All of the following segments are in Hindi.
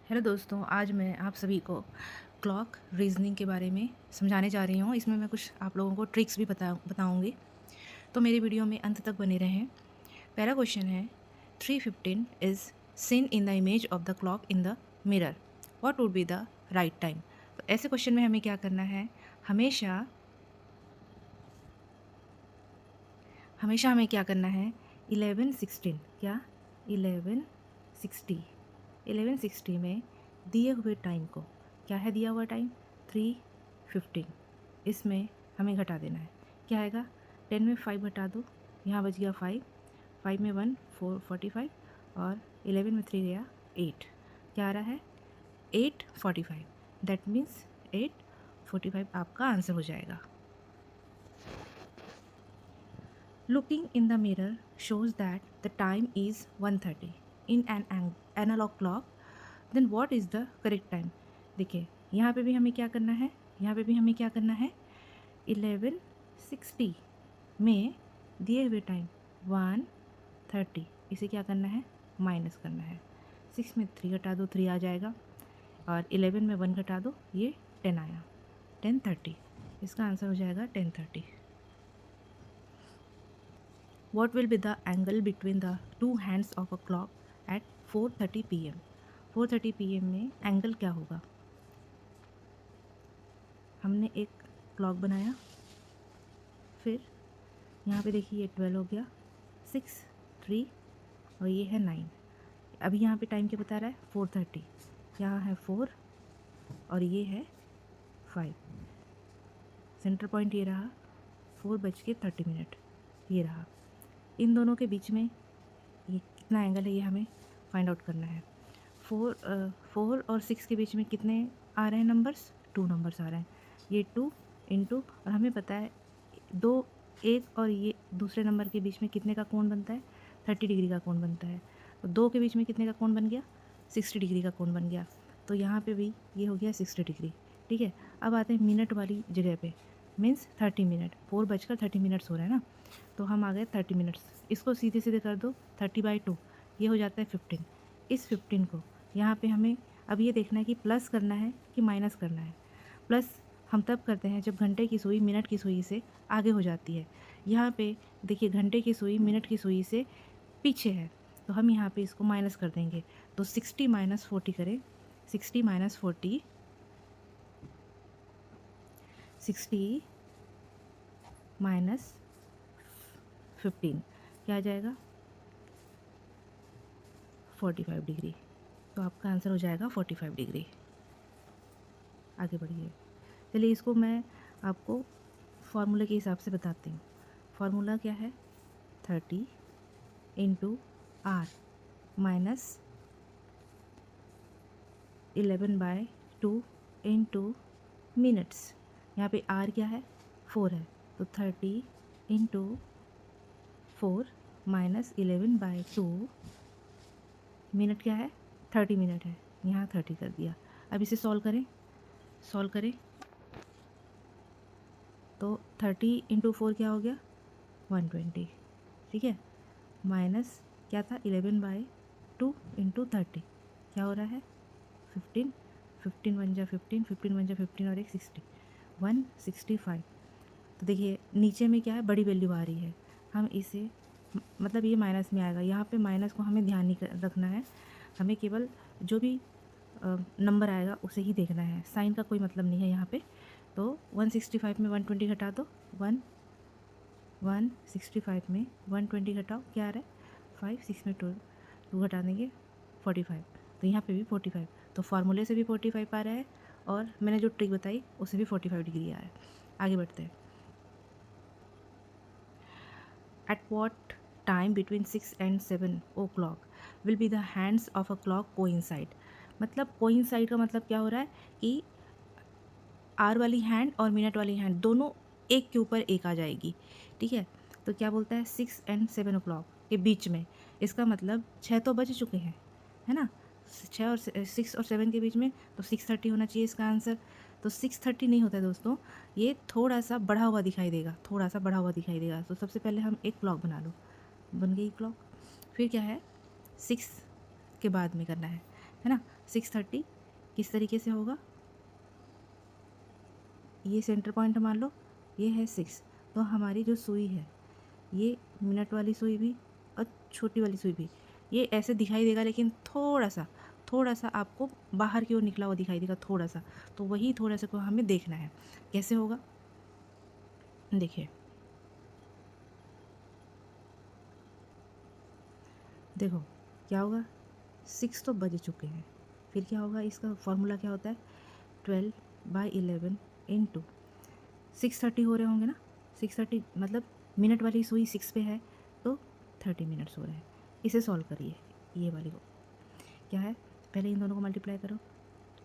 हेलो दोस्तों, आज मैं आप सभी को क्लॉक रीजनिंग के बारे में समझाने जा रही हूँ। इसमें मैं कुछ आप लोगों को ट्रिक्स भी बताऊँगी, तो मेरी वीडियो में अंत तक बने रहें। पहला क्वेश्चन है 3:15 is seen in the image of the clock in the mirror, what would be the right time. तो ऐसे क्वेश्चन में हमें क्या करना है, हमेशा हमेशा हमें क्या करना है, 11:16 क्या 11:60 में दिए हुए टाइम को, क्या है दिया हुआ टाइम 3:15, इसमें हमें घटा देना है। क्या आएगा, 10 में 5 घटा दो, यहाँ बच गया 5, 5 में 1 45 और 11 में 3 गया 8। क्या आ रहा है 8:45, दैट मीन्स 8:45 आपका आंसर हो जाएगा। Looking in the mirror shows that the time is 1:30 in an analog clock. Then what is the correct time? देखिए यहाँ पे भी हमें क्या करना है, यहाँ पे भी हमें क्या करना है, 11:60 में दिए हुए टाइम 1:30, इसे क्या करना है, माइनस करना है। 6 में 3 घटा दो, 3 आ जाएगा, और 11 में 1 घटा दो, ये 10 आया, 10:30। इसका आंसर हो जाएगा 10:30। What will be the angle between the two hands of a clock at 4:30 p.m. 4:30 p.m. में एंगल क्या होगा। हमने एक क्लॉक बनाया, फिर यहाँ पे देखिए ये 12 हो गया, 6 3 और ये है 9। अभी यहाँ पे टाइम क्या बता रहा है 4:30, यहाँ है 4 और ये है 5। सेंटर पॉइंट ये रहा, 4:30 ये रहा। इन दोनों के बीच में ये कितना एंगल है, ये हमें फाइंड आउट करना है। 4 और 6 के बीच में कितने आ रहे हैं नंबर्स, 2 नंबर्स आ रहे हैं। ये 2 इंटू, और हमें पता है 2 एक और ये दूसरे नंबर के बीच में कितने का कोण बनता है, 30 डिग्री का कोण बनता है। तो 2 के बीच में कितने का कोण बन गया, 60 डिग्री का कोण बन गया। तो यहाँ पे भी ये हो गया 60 डिग्री। ठीक है, अब आते हैं मिनट वाली जगह पे, मीन्स 30 मिनट। 4:30 हो रहा है ना, तो हम आ गए 30 मिनट्स। इसको सीधे सीधे कर दो, 30/2, ये हो जाता है 15। इस 15 को यहाँ पे हमें अब ये देखना है कि प्लस करना है कि माइनस करना है। प्लस हम तब करते हैं जब घंटे की सुई मिनट की सुई से आगे हो जाती है। यहाँ पे देखिए घंटे की सुई मिनट की सुई से पीछे है, तो हम यहाँ पे इसको माइनस कर देंगे। तो 60 - 40 करें, 60 - 40, 60 - 15 क्या आ जाएगा, 45 डिग्री। तो आपका आंसर हो जाएगा 45 डिग्री। आगे बढ़िए, चलिए इसको मैं आपको फार्मूले के हिसाब से बताती हूँ। फार्मूला क्या है, 30 × R माइनस 11/2 इंटू मिनट्स। यहाँ पे R क्या है, 4 है, तो 30 × 4 माइनस 11/2, मिनट क्या है, 30 मिनट है, यहाँ 30 कर दिया। अब इसे सॉल्व करें तो 30 × 4 क्या हो गया, 120। ठीक है, माइनस क्या था, 11/2 इंटू 30 क्या हो रहा है, 15, 15 1 जा 15, 15 1 जा 15 और एक 60, 165। तो देखिए नीचे में क्या है, बड़ी वैल्यू आ रही है, हम इसे मतलब ये माइनस में आएगा। यहाँ पे माइनस को हमें ध्यान नहीं रखना है, हमें केवल जो भी नंबर आएगा उसे ही देखना है, साइन का कोई मतलब नहीं है यहाँ पे। तो 165 में 120 घटा दो, 165 में 120 घटाओ, क्या आ रहा है 5, 6 में 2 घटा देंगे 45। तो यहाँ पे भी 45, तो फार्मूले से भी 45 आ रहा है और मैंने जो ट्रिक बताई उससे भी 45 डिग्री आ रहा है। आगे बढ़ते हैं। At what time between 6 and 7 o'clock will be the hands of a clock coincide. मतलब कोइंसाइड का मतलब क्या हो रहा है कि आर वाली हैंड और मिनट वाली हैंड दोनों एक के ऊपर एक आ जाएगी। ठीक है, तो क्या बोलता है 6 and 7 o'clock के बीच में, इसका मतलब 6 तो बज चुके हैं, है ना, 6 और 6 और 7 के बीच में, तो 6:30 होना चाहिए इसका आंसर। तो 6:30 नहीं होता है दोस्तों, ये थोड़ा सा बढ़ा हुआ दिखाई देगा, थोड़ा सा बढ़ा हुआ दिखाई देगा। तो सबसे पहले हम एक क्लॉक बना लो, बन गई क्लॉक। फिर क्या है, 6 के बाद में करना है, है ना। 6:30 किस तरीके से होगा, ये सेंटर पॉइंट मान लो, ये है 6, तो हमारी जो सुई है, ये मिनट वाली सुई भी और छोटी वाली सुई भी, ये ऐसे दिखाई देगा, लेकिन थोड़ा सा आपको बाहर की ओर निकला हुआ दिखाई देगा, थोड़ा सा। तो वही थोड़ा सा को हमें देखना है कैसे होगा। देखिए, देखो क्या होगा, 6 तो बज चुके हैं। फिर क्या होगा, इसका फॉर्मूला क्या होता है, 12/11 इंटू 6:30 हो रहे होंगे ना। 6:30 मतलब मिनट वाली सुई 6 पे है, तो 30 मिनट्स हो रहे हैं। इसे सॉल्व करिए, ये वाली को क्या है, पहले इन दोनों को मल्टीप्लाई करो,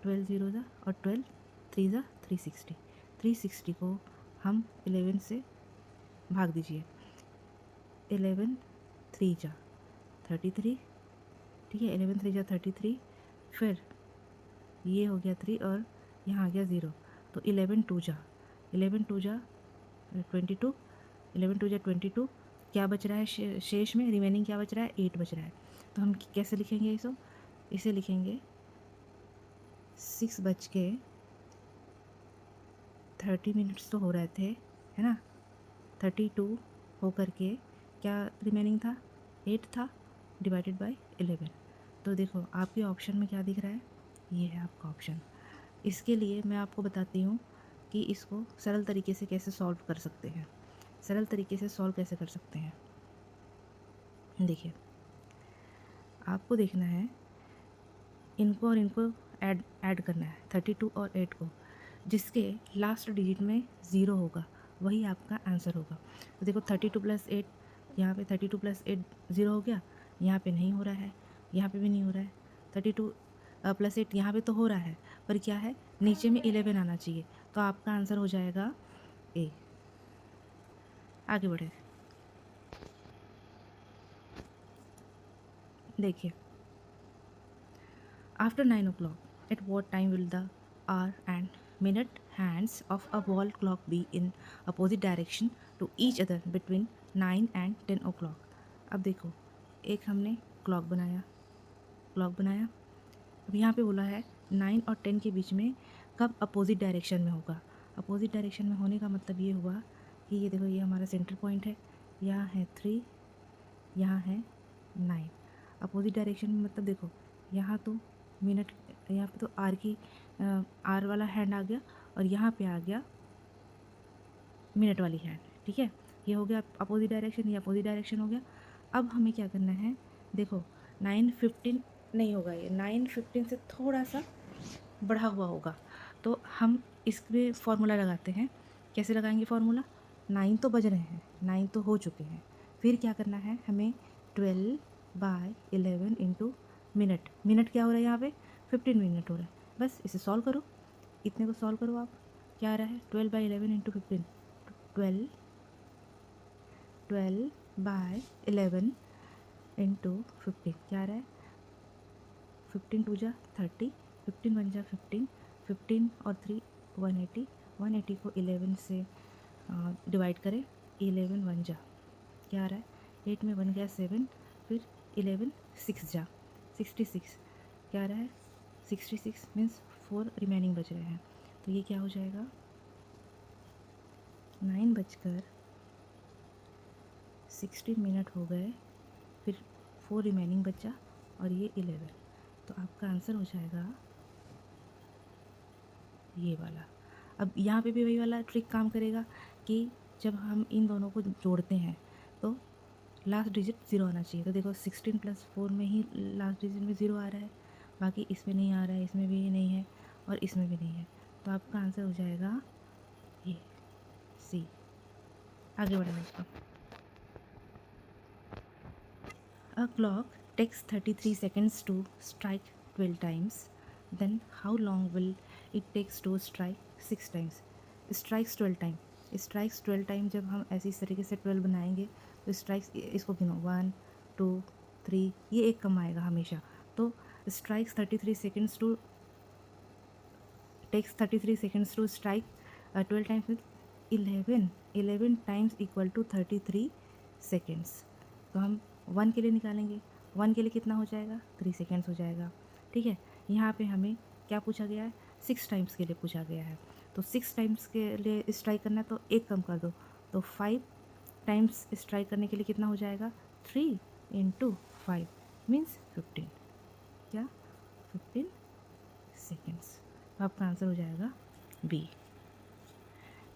12 0 जा और 12 3 जा 360। 360 को हम 11 से भाग दीजिए, 11 3 जा 33, ठीक है, 11 3 जा 33, फिर ये हो गया 3 और यहाँ आ गया 0, तो 11 2 जा 22, 11 2 जा 22, क्या बच रहा है शेष में, रिमेनिंग क्या बच रहा है, 8 बच रहा है। तो हम कैसे लिखेंगे इसको, इसे लिखेंगे 6:30 मिनट्स तो हो रहे थे, है ना, 32 होकर के क्या रिमेनिंग था, 8 था, डिवाइडेड बाय 11। तो देखो आपके ऑप्शन में क्या दिख रहा है, ये है आपका ऑप्शन। इसके लिए मैं आपको बताती हूँ कि इसको सरल तरीके से कैसे सॉल्व कर सकते हैं। सरल तरीके से सॉल्व कैसे कर सकते हैं, देखिए आपको देखना है, इनको और इनको ऐड करना है, 32 और 8 को, जिसके लास्ट डिजिट में 0 होगा वही आपका आंसर होगा। तो देखो 32 + 8, यहाँ पे 32 + 8 0 हो गया, यहाँ पे नहीं हो रहा है, यहाँ पे भी नहीं हो रहा है। 32 + 8 यहाँ पे तो हो रहा है, पर क्या है, नीचे में 11 आना चाहिए, तो आपका आंसर हो जाएगा ए। आगे बढ़े, देखिए, after 9 o'clock at what time will the hour and minute hands of a wall clock be in opposite direction to each other between 9 and 10 o'clock। अब देखो, एक हमने क्लॉक बनाया, अब यहाँ पे बोला है 9 और 10 के बीच में कब अपोजिट डायरेक्शन में होगा। अपोजिट डायरेक्शन में होने का मतलब ये हुआ कि ये देखो, ये हमारा सेंटर पॉइंट है, यहाँ है 3, यहाँ है 9। अपोजिट डायरेक्शन में मतलब देखो, यहाँ तो मिनट, यहाँ पे तो आर वाला हैंड आ गया, और यहाँ पे आ गया मिनट वाली हैंड, ठीक है। ये हो गया अपोजिट डायरेक्शन, ये अपोजिट डायरेक्शन हो गया। अब हमें क्या करना है, देखो 9:15 नहीं होगा, ये 9:15 से थोड़ा सा बढ़ा हुआ होगा, तो हम इसमें फार्मूला लगाते हैं। कैसे लगाएंगे फार्मूला, 9 तो बज रहे हैं, 9 तो हो चुके हैं, फिर क्या करना है हमें, 12/11 इंटू मिनट क्या हो रहा है यहाँ पे, 15 मिनट हो रहा है। बस इसे सॉल्व करो, इतने को सॉल्व करो आप, क्या आ रहा है, 12/11 इंटू 15, 12/11 इंटू 15 क्या आ रहा है, 15 2 जा 30, 15 1 जा 15, 15 और 3 180, 180 को 11 से डिवाइड करें, 11 1 जा क्या आ रहा है, 8 में 1 गया 7, फिर 11 6 जा 66 क्या आ रहा है, 66 मीन्स 4 रिमेनिंग बच रहे हैं। तो ये क्या हो जाएगा, 9:16 हो गए, फिर 4 रिमेनिंग बचा, और ये 11, तो आपका आंसर हो जाएगा ये वाला। अब यहाँ पे भी वही वाला ट्रिक काम करेगा कि जब हम इन दोनों को जोड़ते हैं तो लास्ट डिजिट 0 आना चाहिए। तो देखो 16 + 4 में ही लास्ट डिजिट में 0 आ रहा है, बाकी इसमें नहीं आ रहा है, इसमें भी नहीं है, और इसमें भी नहीं है, तो आपका आंसर हो जाएगा ये सी। आगे बढ़ेंगे इसको। A clock takes 33 seconds to strike 12 times. Then how long will it takes to strike 6 times? Strikes 12 time. Strikes 12 time जब हम ऐसी इस तरीके से 12 बनाएंगे तो स्ट्राइक्स, इसको गिनो 1 2 3, ये एक कम आएगा हमेशा। तो strikes 33 seconds to takes 33 seconds to strike 12 times में 11 टाइम्स इक्वल टू 33 सेकेंड्स। तो हम 1 के लिए निकालेंगे, 1 के लिए कितना हो जाएगा, 3 सेकेंड्स हो जाएगा, ठीक है। यहाँ पे हमें क्या पूछा गया है, 6 टाइम्स के लिए पूछा गया है। तो 6 टाइम्स के लिए स्ट्राइक करना है तो एक कम कर दो, तो 5 टाइम्स स्ट्राइक करने के लिए कितना हो जाएगा, 3 × 5 मीन्स 15, क्या 15 सेकेंड्स। तो आपका आंसर हो जाएगा बी।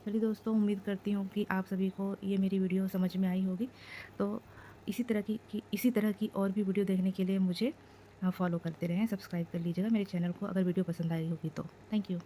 चलिए दोस्तों, उम्मीद करती हूँ कि आप सभी को ये मेरी वीडियो समझ में आई होगी। तो इसी तरह की और भी वीडियो देखने के लिए मुझे फॉलो करते रहें, सब्सक्राइब कर लीजिएगा मेरे चैनल को अगर वीडियो पसंद आई होगी तो। Thank you.